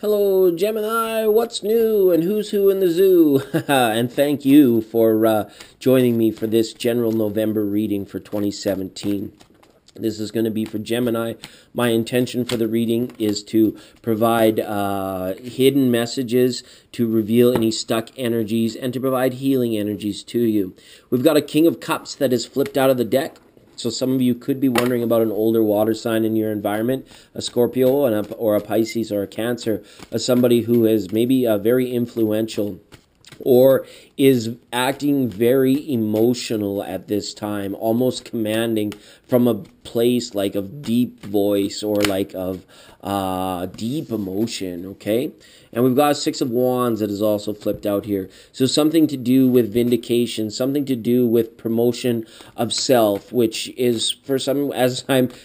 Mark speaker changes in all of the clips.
Speaker 1: Hello, Gemini. What's new and who's who in the zoo? And thank you for joining me for this general November reading for 2017. This is going to be for Gemini. My intention for the reading is to provide hidden messages, to reveal any stuck energies, and to provide healing energies to you. We've got a King of Cups that is flipped out of the deck. So some of you could be wondering about an older water sign in your environment, a Scorpio or a Pisces or a Cancer, somebody who is maybe very influential or is acting very emotional at this time, almost commanding from a place like of deep voice or like of deep emotion, okay? And we've got a Six of Wands that is also flipped out here. So something to do with vindication, something to do with promotion of self, which is for some,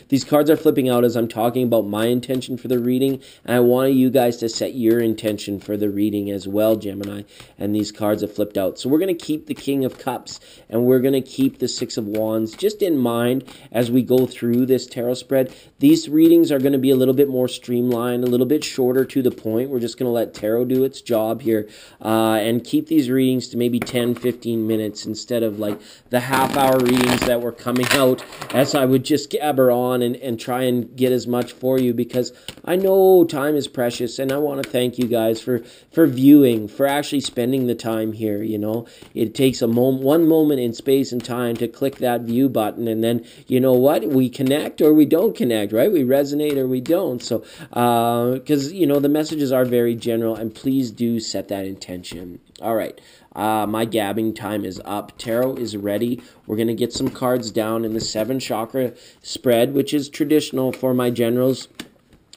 Speaker 1: these cards are flipping out as I'm talking about my intention for the reading. And I want you guys to set your intention for the reading as well, Gemini. And these cards have flipped out. So we're going to keep the King of Cups and we're going to keep the Six of Wands just in mind as we go through this tarot spread. These readings are going to be a little bit more streamlined, a little bit shorter to the point. We're just going to let tarot do its job here and keep these readings to maybe 10-15 minutes instead of like the half-hour readings that were coming out as I would just gabber on and try and get as much for you, because I know time is precious and I want to thank you guys for viewing, for actually spending the time here. You know, it takes one moment in space and time to click that view button, and then you know what, we connect or we don't connect, right? We resonate or we don't. So because you know the messages are very general, and please do set that intention. All right, my gabbing time is up. Tarot is ready. We're going to get some cards down in the 7 chakra spread, which is traditional for my generals.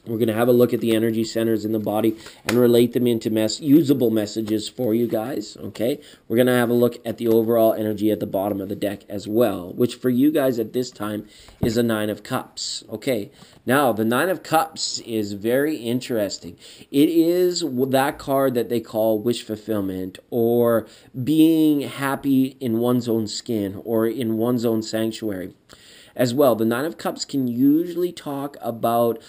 Speaker 1: We're going to have a look at the energy centers in the body and relate them into usable messages for you guys, okay? We're going to have a look at the overall energy at the bottom of the deck as well, which for you guys at this time is a 9 of Cups, okay? Now, the 9 of Cups is very interesting. It is that card that they call wish fulfillment, or being happy in one's own skin or in one's own sanctuary. As well, the 9 of Cups can usually talk about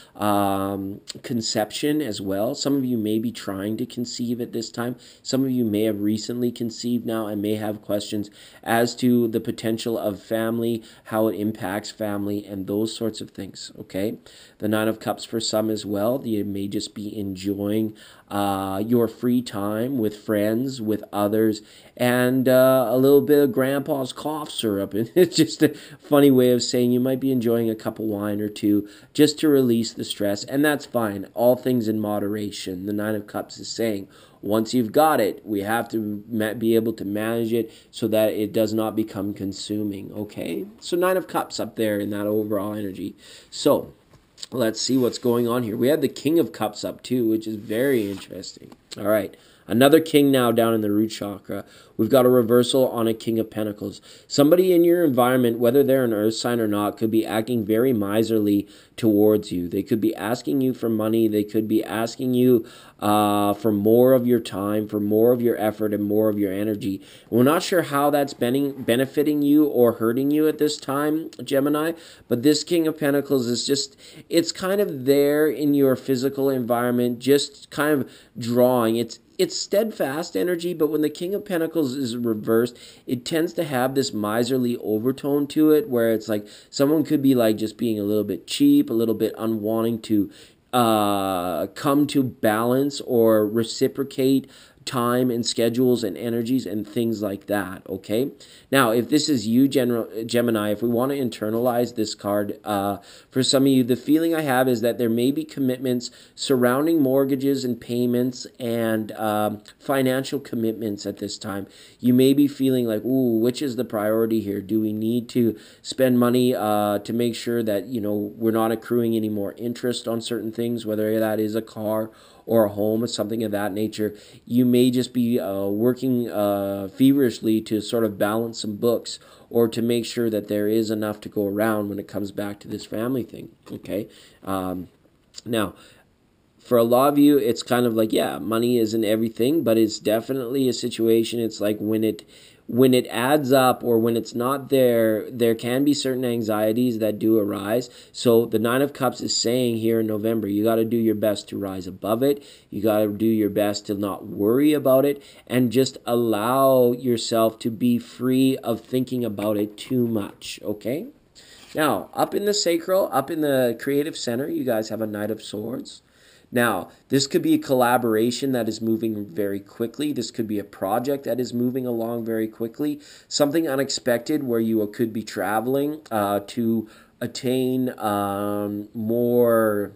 Speaker 1: conception as well. Some of you may be trying to conceive at this time. Some of you may have recently conceived now and may have questions as to the potential of family, how it impacts family, and those sorts of things, okay? The 9 of Cups for some as well. You may just be enjoying your free time with friends, with others, and a little bit of grandpa's cough syrup. And it's just a funny way of saying you might be enjoying a cup of wine or two just to release the stress, and that's fine. All things in moderation. The 9 of Cups is saying once you've got it, we have to be able to manage it so that it does not become consuming, okay? So 9 of Cups up there in that overall energy. So let's see what's going on here. We have the King of Cups up too, which is very interesting. All right. Another king now down in the root chakra. We've got a reversal on a King of Pentacles. Somebody in your environment, whether they're an earth sign or not, could be acting very miserly towards you. They could be asking you for money. They could be asking you for more of your time, for more of your effort, and more of your energy. We're not sure how that's benefiting you or hurting you at this time, Gemini, but this King of Pentacles is just, it's kind of there in your physical environment, just kind of drawing. It's steadfast energy, but when the King of Pentacles is reversed, it tends to have this miserly overtone to it, where it's like someone could be like just being a little bit cheap, a little bit unwanting to come to balance or reciprocate time and schedules and energies and things like that, okay? Now, if this is you, Gemini, if we want to internalize this card, for some of you, the feeling I have is that there may be commitments surrounding mortgages and payments and financial commitments at this time. You may be feeling like, ooh, which is the priority here? Do we need to spend money to make sure that, you know, we're not accruing any more interest on certain things, whether that is a car or a home or something of that nature? You may just be working feverishly to sort of balance some books, or to make sure that there is enough to go around when it comes back to this family thing, okay? Now, for a lot of you, it's kind of like, yeah, money isn't everything, but it's definitely a situation. It's like when it adds up or when it's not there, there can be certain anxieties that do arise. So the Nine of Cups is saying here in November, you got to do your best to rise above it. You got to do your best to not worry about it and just allow yourself to be free of thinking about it too much, okay? Now, up in the sacral, up in the creative center, you guys have a Knight of Swords. Now, this could be a collaboration that is moving very quickly. This could be a project that is moving along very quickly. Something unexpected where you could be traveling to attain more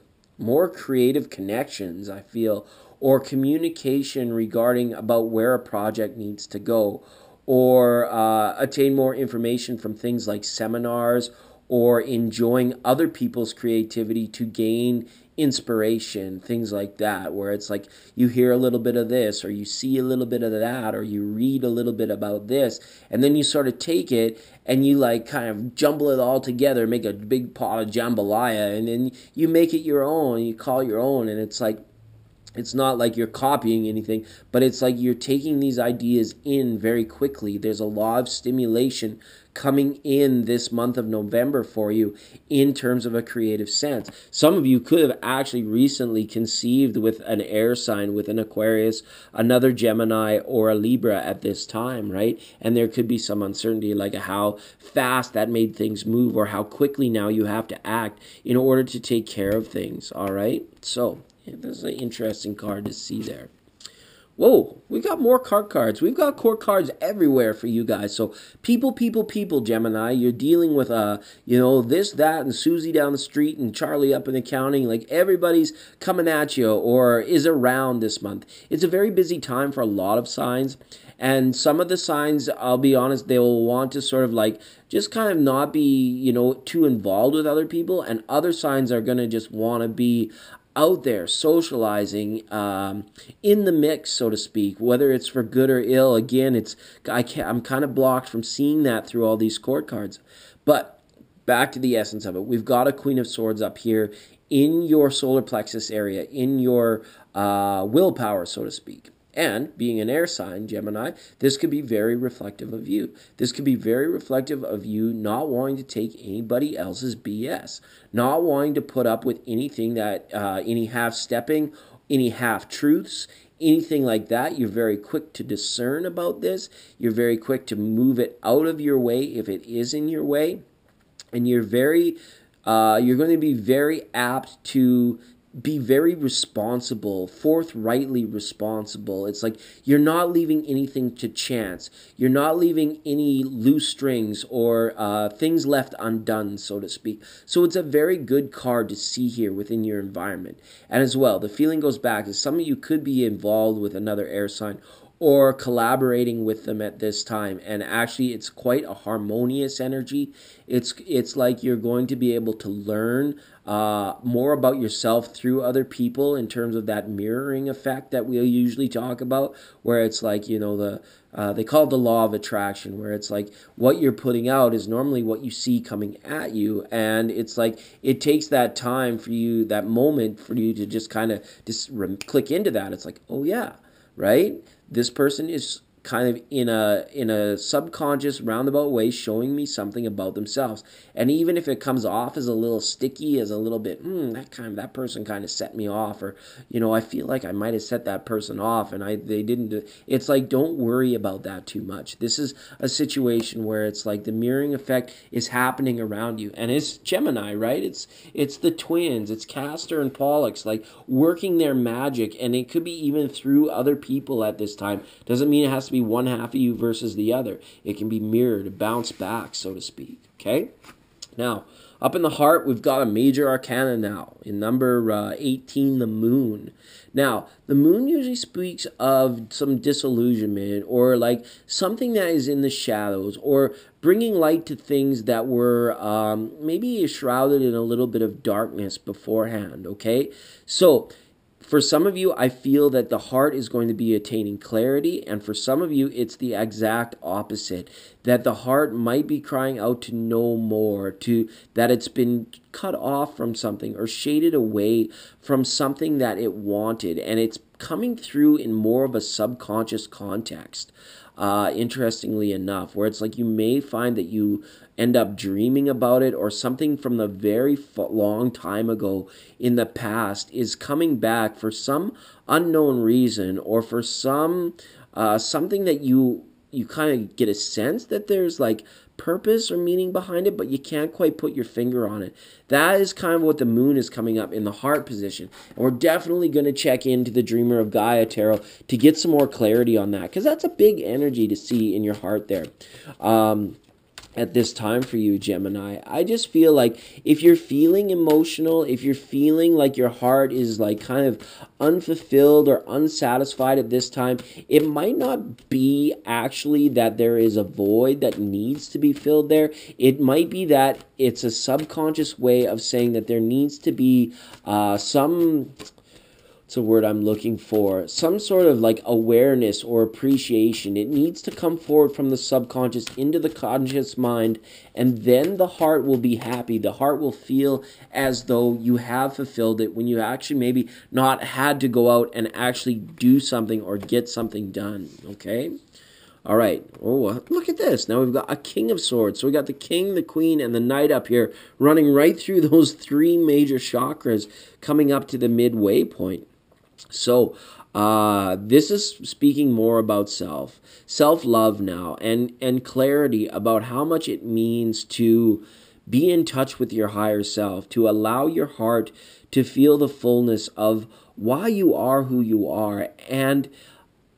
Speaker 1: creative connections, I feel, or communication regarding about where a project needs to go, or attain more information from things like seminars or enjoying other people's creativity to gain inspiration, things like that, where it's like you hear a little bit of this or you see a little bit of that or you read a little bit about this, and then you sort of take it and you like kind of jumble it all together, make a big pot of jambalaya, and then you make it your own, you call your own, and it's like, it's not like you're copying anything, but it's like you're taking these ideas in very quickly. There's a lot of stimulation coming in this month of November for you in terms of a creative sense. Some of you could have actually recently conceived with an air sign, with an Aquarius, another Gemini, or a Libra at this time, right? And there could be some uncertainty like how fast that made things move or how quickly now you have to act in order to take care of things, all right? So this is an interesting card to see there. Whoa, we got more card cards. We've got court cards everywhere for you guys. So people, Gemini, you're dealing with, this, that, and Susie down the street and Charlie up in accounting. Like everybody's coming at you or is around this month. It's a very busy time for a lot of signs. And some of the signs, I'll be honest, they will want to sort of like just kind of not be, too involved with other people. And other signs are going to just want to be out there socializing in the mix, so to speak, whether it's for good or ill. Again, I'm kind of blocked from seeing that through all these court cards. But back to the essence of it, we've got a Queen of Swords up here in your solar plexus area, in your willpower, so to speak. And being an air sign, Gemini, this could be very reflective of you. This could be very reflective of you not wanting to take anybody else's BS, not wanting to put up with anything that, any half-stepping, any half-truths, anything like that. You're very quick to discern about this. You're very quick to move it out of your way if it is in your way. And you're going to be very apt to be very responsible, forthrightly responsible. It's like you're not leaving anything to chance. You're not leaving any loose strings or things left undone, so to speak. So it's a very good card to see here within your environment. And as well, the feeling goes back to some of you could be involved with another air sign or collaborating with them at this time, and actually it's quite a harmonious energy. It's like you're going to be able to learn more about yourself through other people in terms of that mirroring effect that we'll usually talk about, where it's like, they call it the law of attraction, where it's like what you're putting out is normally what you see coming at you, and it's like it takes that time for you, that moment for you to just kind of just click into that. It's like, oh yeah, right? This person is kind of in a subconscious roundabout way showing me something about themselves. And even if it comes off as a little sticky, as a little bit, that person kind of set me off, or I feel like I might have set that person off and they didn't do. It's like, don't worry about that too much. This is a situation where it's like the mirroring effect is happening around you, and it's Gemini, right? It's the twins, it's Castor and Pollux, like working their magic, and it could be even through other people at this time. Doesn't mean it has to be one half of you versus the other. It can be mirrored, bounce back, so to speak. Okay? Now, up in the heart, we've got a major arcana now. In number 18, the moon. Now, the moon usually speaks of some disillusionment or like something that is in the shadows, or bringing light to things that were maybe shrouded in a little bit of darkness beforehand, okay? So, For some of you, I feel that the heart is going to be attaining clarity, and for some of you, it's the exact opposite. That the heart might be crying out to know more, to that it's been cut off from something or shaded away from something that it wanted, and it's coming through in more of a subconscious context. Interestingly enough, where it's like you may find that you end up dreaming about it, or something from the very long time ago in the past is coming back for some unknown reason, or for some something that you kind of get a sense that there's like purpose or meaning behind it, but you can't quite put your finger on it. That is kind of what the moon is coming up in the heart position. And we're definitely going to check into the Dreamer of Gaia tarot to get some more clarity on that, because that's a big energy to see in your heart there. At this time for you, Gemini. I just feel like if you're feeling emotional, if you're feeling like your heart is like kind of unfulfilled or unsatisfied at this time, it might not be actually that there is a void that needs to be filled there. It might be that it's a subconscious way of saying that there needs to be some... It's a word I'm looking for. Some sort of like awareness or appreciation. It needs to come forward from the subconscious into the conscious mind, and then the heart will be happy. The heart will feel as though you have fulfilled it when you actually maybe not had to go out and actually do something or get something done. Okay? All right. Oh, look at this. Now we've got a King of Swords. So we got the King, the Queen, and the Knight up here running right through those three major chakras coming up to the midway point. So this is speaking more about self-love now, and clarity about how much it means to be in touch with your higher self, to allow your heart to feel the fullness of why you are who you are, and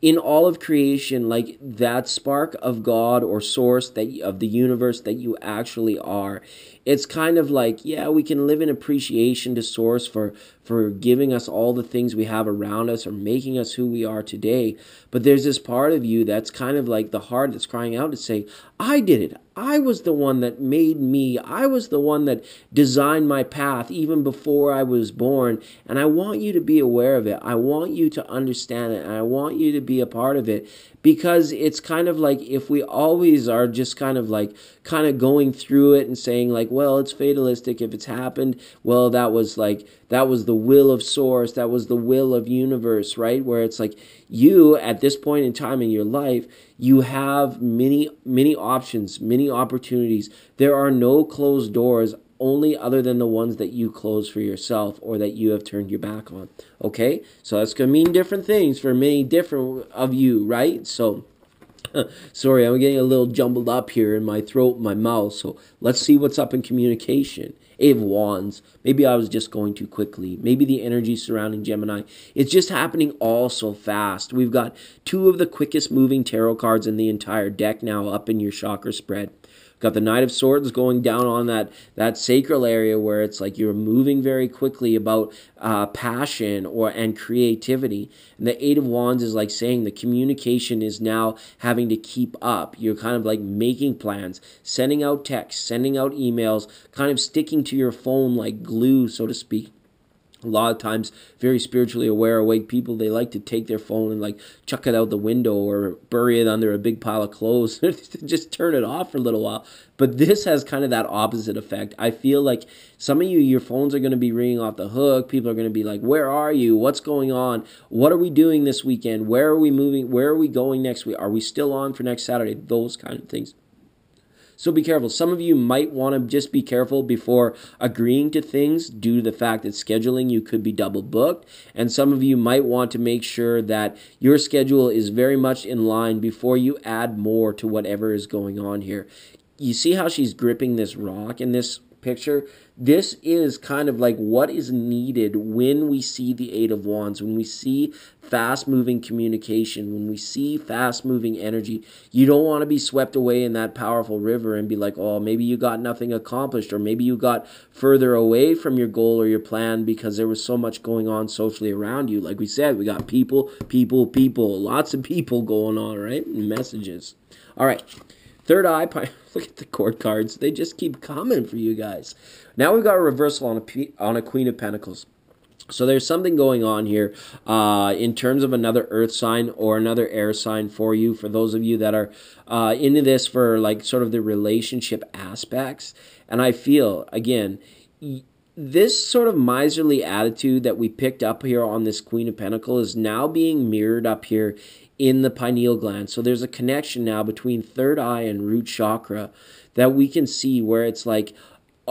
Speaker 1: in all of creation, like that spark of God or source of the universe that you actually are. It's kind of like, yeah, we can live in appreciation to source for giving us all the things we have around us or making us who we are today. But there's this part of you that's kind of like the heart that's crying out to say, I did it. I was the one that made me. I was the one that designed my path even before I was born. And I want you to be aware of it. I want you to understand it. And I want you to be a part of it. Because it's kind of like if we always are just kind of going through it and saying like, well, it's fatalistic. If it's happened, well, that was the will of source. That was the will of universe, right? Where it's like you, at this point in time in your life, you have many options, many opportunities. There are no closed doors, only other than the ones that you close for yourself or that you have turned your back on. Okay? So that's going to mean different things for many different of you, right? So, sorry, I'm getting a little jumbled up here in my throat and my mouth. So let's see what's up in communication. Eight of Wands. Maybe I was just going too quickly. Maybe the energy surrounding Gemini. It's just happening all so fast. We've got two of the quickest moving tarot cards in the entire deck now up in your chakra spread. Got the Knight of Swords going down on that sacral area where it's like you're moving very quickly about passion and creativity. And the Eight of Wands is like saying the communication is now having to keep up. You're kind of like making plans, sending out texts, sending out emails, kind of sticking to your phone like glue, so to speak. A lot of times, very spiritually aware, awake people, they like to take their phone and like chuck it out the window or bury it under a big pile of clothes. Just turn it off for a little while. But this has kind of that opposite effect. I feel like some of you, your phones are going to be ringing off the hook. People are going to be like, where are you? What's going on? What are we doing this weekend? Where are we moving? Where are we going next week? Are we still on for next Saturday? Those kind of things. So be careful. Some of you might want to just be careful before agreeing to things due to the fact that scheduling you could be double booked. And some of you might want to make sure that your schedule is very much in line before you add more to whatever is going on here. You see how she's gripping this rock in this picture? This is kind of like what is needed when we see the Eight of Wands, when we see fast-moving communication, when we see fast-moving energy. You don't want to be swept away in that powerful river and be like, oh, maybe you got nothing accomplished, or maybe you got further away from your goal or your plan because there was so much going on socially around you. Like we said, we got people, lots of people going on, right? Messages. All right. Third eye, look at the court cards. They just keep coming for you guys. Now we've got a reversal on a Queen of Pentacles. So there's something going on here in terms of another earth sign or another air sign for you, for those of you that are into this for like sort of the relationship aspects. And I feel, again, this sort of miserly attitude that we picked up here on this Queen of Pentacles is now being mirrored up here in the pineal gland. So there's a connection now between third eye and root chakra that we can see, where it's like,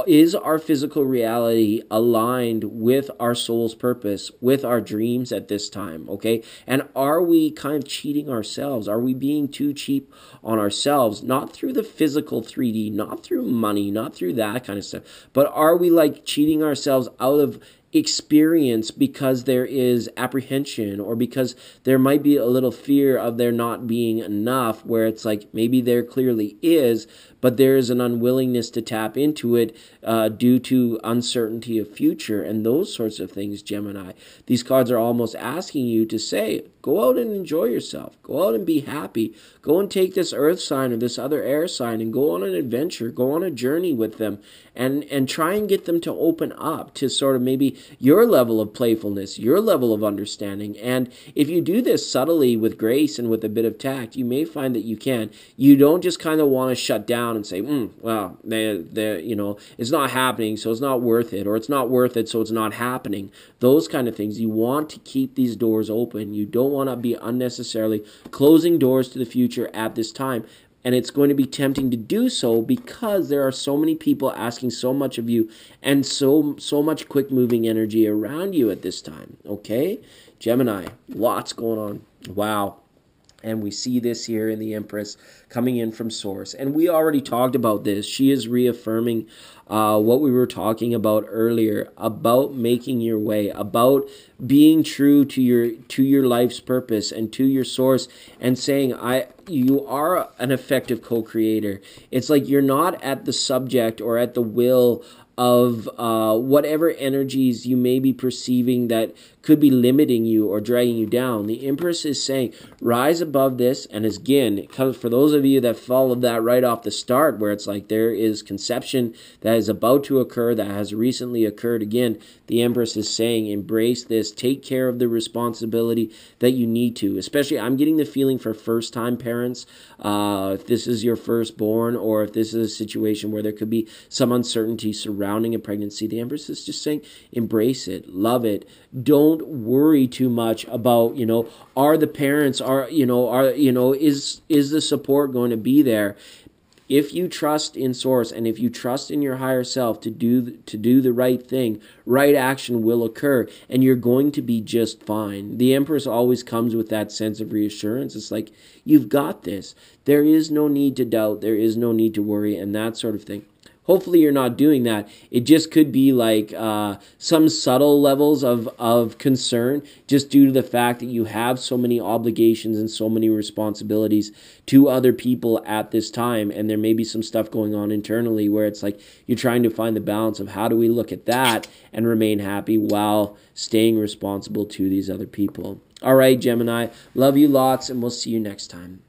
Speaker 1: is our physical reality aligned with our soul's purpose, with our dreams at this time, okay? And are we kind of cheating ourselves? Are we being too cheap on ourselves? Not through the physical 3D, not through money, not through that kind of stuff, but are we like cheating ourselves out of experience because there is apprehension, or because there might be a little fear of there not being enough, where it's like maybe there clearly is, but there is an unwillingness to tap into it due to uncertainty of future and those sorts of things, Gemini. These cards are almost asking you to say, go out and enjoy yourself. Go out and be happy. Go and take this earth sign or this other air sign and go on an adventure. Go on a journey with them and try and get them to open up to sort of maybe your level of playfulness, your level of understanding. And if you do this subtly with grace and with a bit of tact, you may find that you can. You don't just kind of want to shut down and say, well, it's not happening, so it's not worth it, or it's not worth it, so it's not happening. Those kind of things. You want to keep these doors open. You don't want to be unnecessarily closing doors to the future at this time. And it's going to be tempting to do so because there are so many people asking so much of you and so much quick moving energy around you at this time. Okay? Gemini, lots going on. Wow. And we see this here in the Empress coming in from Source. And we already talked about this. She is reaffirming what we were talking about earlier, about making your way, about being true to your life's purpose and to your source, and saying, you are an effective co-creator. It's like you're not at the subject or at the will of whatever energies you may be perceiving that could be limiting you or dragging you down. The Empress is saying, rise above this. And again, it comes for those of you that followed that right off the start, where it's like there is conception that is about to occur, that has recently occurred. Again, the Empress is saying, embrace this, take care of the responsibility that you need to. Especially, I'm getting the feeling for first-time parents, if this is your firstborn, or if this is a situation where there could be some uncertainty surrounding a pregnancy, the Empress is just saying, embrace it, love it. Don't worry too much about, are the parents, is the support going to be there? If you trust in Source and if you trust in your higher self to do the right thing, right action will occur, and you're going to be just fine. The Empress always comes with that sense of reassurance. It's like, you've got this. There is no need to doubt. There is no need to worry, and that sort of thing. Hopefully you're not doing that. It just could be like some subtle levels of concern just due to the fact that you have so many obligations and so many responsibilities to other people at this time. And there may be some stuff going on internally where it's like you're trying to find the balance of how do we look at that and remain happy while staying responsible to these other people. All right, Gemini, love you lots, and we'll see you next time.